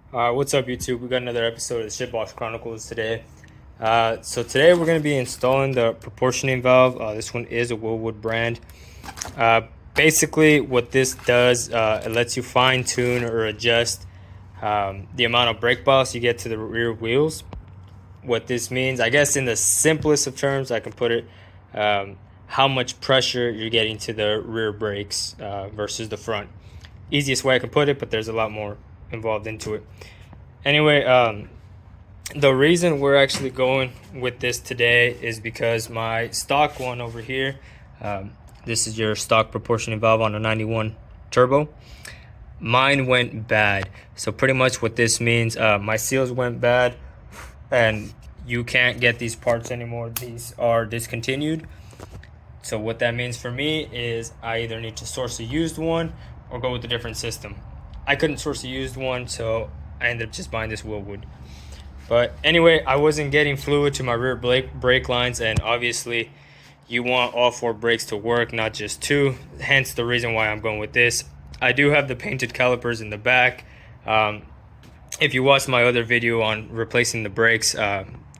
What's up, YouTube? We got another episode of the Shitbox Chronicles today. So today we're going to be installing the proportioning valve. This one is a Wilwood brand. Basically, what this does, it lets you fine tune or adjust the amount of brake bias you get to the rear wheels. What this means, I guess in the simplest of terms, I can put it, how much pressure you're getting to the rear brakes versus the front. Easiest way I can put it, but there's a lot more involved into it. Anyway, the reason we're actually going with this today is because my stock one over here, this is your stock proportioning valve on a 91 turbo. Mine went bad. So pretty much what this means, my seals went bad and you can't get these parts anymore. These are discontinued. So what that means for me is I either need to source a used one or go with a different system. I couldn't source a used one, so I ended up just buying this Wilwood. But anyway, I wasn't getting fluid to my rear brake lines, and obviously you want all four brakes to work, not just two. Hence the reason why I'm going with this. I do have the painted calipers in the back. If you watch my other video on replacing the brakes,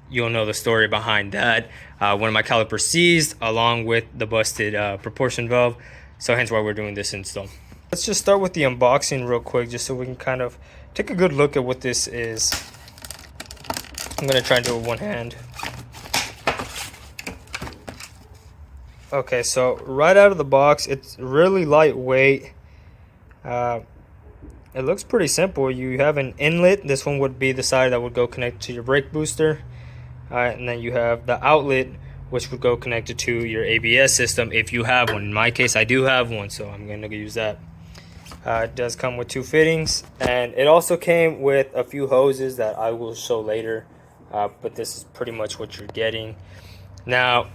you'll know the story behind that. One of my calipers seized along with the busted proportion valve, so hence why we're doing this install. Let's just start with the unboxing real quick, just so we can kind of take a good look at what this is. I'm going to try and do it with one hand. Okay, so right out of the box, it's really lightweight. It looks pretty simple. You have an inlet. This one would be the side that would go connect to your brake booster. And then you have the outlet, which would go connected to your ABS system if you have one. In my case, I do have one, so I'm going to use that. It does come with two fittings, and it also came with a few hoses that I will show later, but this is pretty much what you're getting. Now,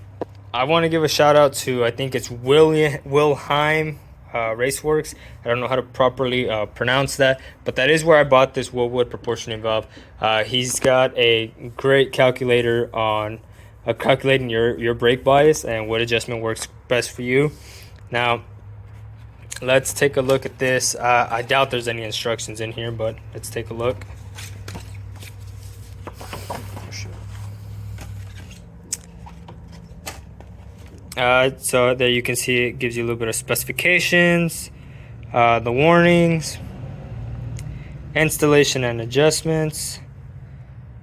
I want to give a shout out to, I think it's Wilheim Raceworks. I don't know how to properly pronounce that, but that is where I bought this Wilwood proportioning valve. He's got a great calculator on calculating your brake bias and what adjustment works best for you. Now, let's take a look at this. I doubt there's any instructions in here, but let's take a look. So there you can see it gives you a little bit of specifications, the warnings, installation and adjustments.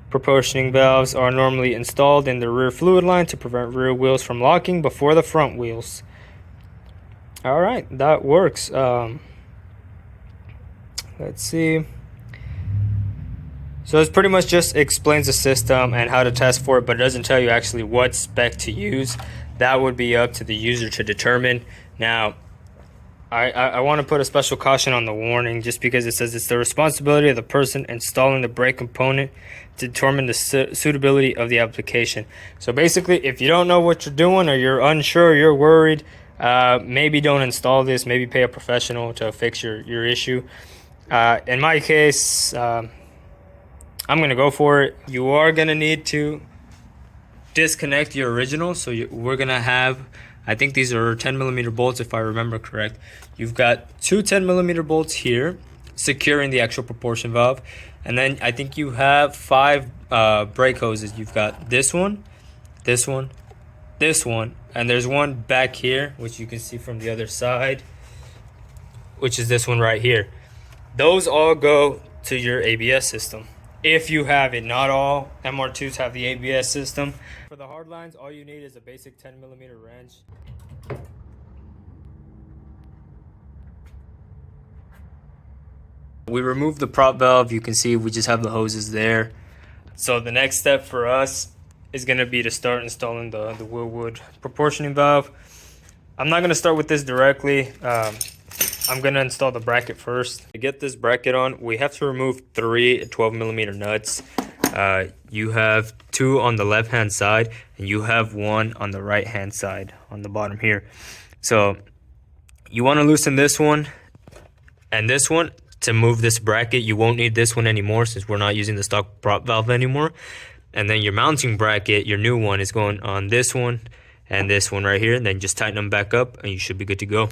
Proportioning valves are normally installed in the rear fluid line to prevent rear wheels from locking before the front wheels. All right, that works. Let's see. So this pretty much just explains the system and how to test for it, but it doesn't tell you actually what spec to use. That would be up to the user to determine. Now, I want to put a special caution on the warning, just because it says it's the responsibility of the person installing the brake component to determine the suitability of the application. So basically, if you don't know what you're doing, or you're unsure, you're worried, maybe don't install this. Maybe pay a professional to fix your issue. In my case, I'm gonna go for it. You are gonna need to disconnect your original. So we're gonna have, I think these are 10mm bolts if I remember correct. You've got two 10mm bolts here securing the actual proportion valve, and then I think you have 5 brake hoses. You've got this one, this one, this one, and there's one back here which you can see from the other side, which is this one right here. Those all go to your ABS system if you have it. Not all MR2s have the ABS system. For the hard lines, all you need is a basic 10mm wrench. We removed the prop valve. You can see we just have the hoses there. So the next step for us is going to be to start installing the Wilwood proportioning valve. I'm not going to start with this directly. I'm going to install the bracket first. To get this bracket on, we have to remove 3 12mm nuts. You have 2 on the left hand side, and you have 1 on the right hand side on the bottom here. So you want to loosen this one and this one to move this bracket. You won't need this one anymore since we're not using the stock prop valve anymore. And then your mounting bracket, your new one, is going on this one and this one right here. And then just tighten them back up and you should be good to go.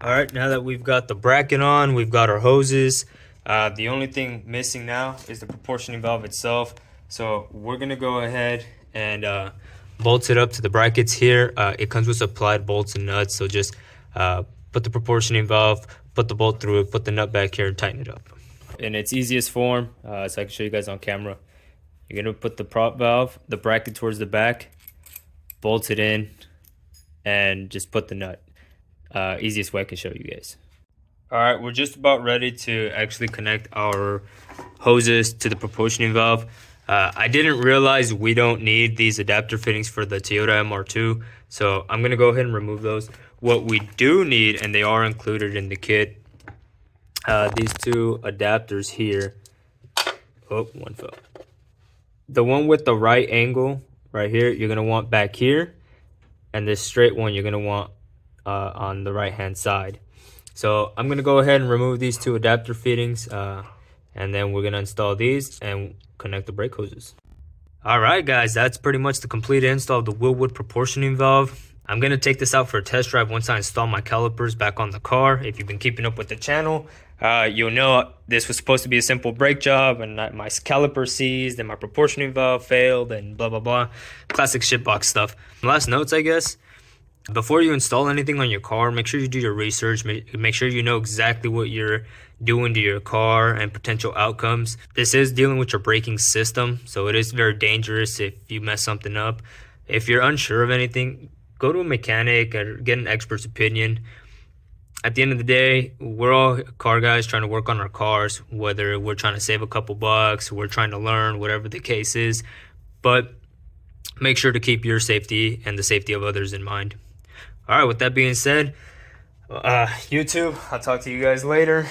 All right, now that we've got the bracket on, we've got our hoses. The only thing missing now is the proportioning valve itself. So we're gonna go ahead and bolt it up to the brackets here. It comes with supplied bolts and nuts, so just put the proportioning valve, put the bolt through it, put the nut back here, and tighten it up. In its easiest form, so I can show you guys on camera, you're gonna put the prop valve, the bracket towards the back, bolt it in, and just put the nut. Easiest way I can show you guys. All right, we're just about ready to actually connect our hoses to the proportioning valve. I didn't realize we don't need these adapter fittings for the Toyota MR2, so I'm gonna go ahead and remove those. What we do need, and they are included in the kit, these two adapters here. Oh, one fell. The one with the right angle right here, you're gonna want back here, and this straight one you're gonna want on the right hand side. So I'm gonna go ahead and remove these two adapter fittings, and then we're gonna install these and connect the brake hoses. All right, guys, that's pretty much the complete install of the Wilwood proportioning valve. I'm gonna take this out for a test drive once I install my calipers back on the car. If you've been keeping up with the channel, you'll know this was supposed to be a simple brake job, and my caliper seized, and my proportioning valve failed, and blah blah blah. Classic shitbox stuff. Last notes, I guess. Before you install anything on your car, make sure you do your research. Make sure you know exactly what you're doing to your car and potential outcomes. This is dealing with your braking system, so it is very dangerous if you mess something up. If you're unsure of anything, go to a mechanic or get an expert's opinion. At the end of the day, we're all car guys trying to work on our cars, whether we're trying to save a couple bucks, we're trying to learn, whatever the case is. But make sure to keep your safety and the safety of others in mind. All right, with that being said, YouTube, I'll talk to you guys later.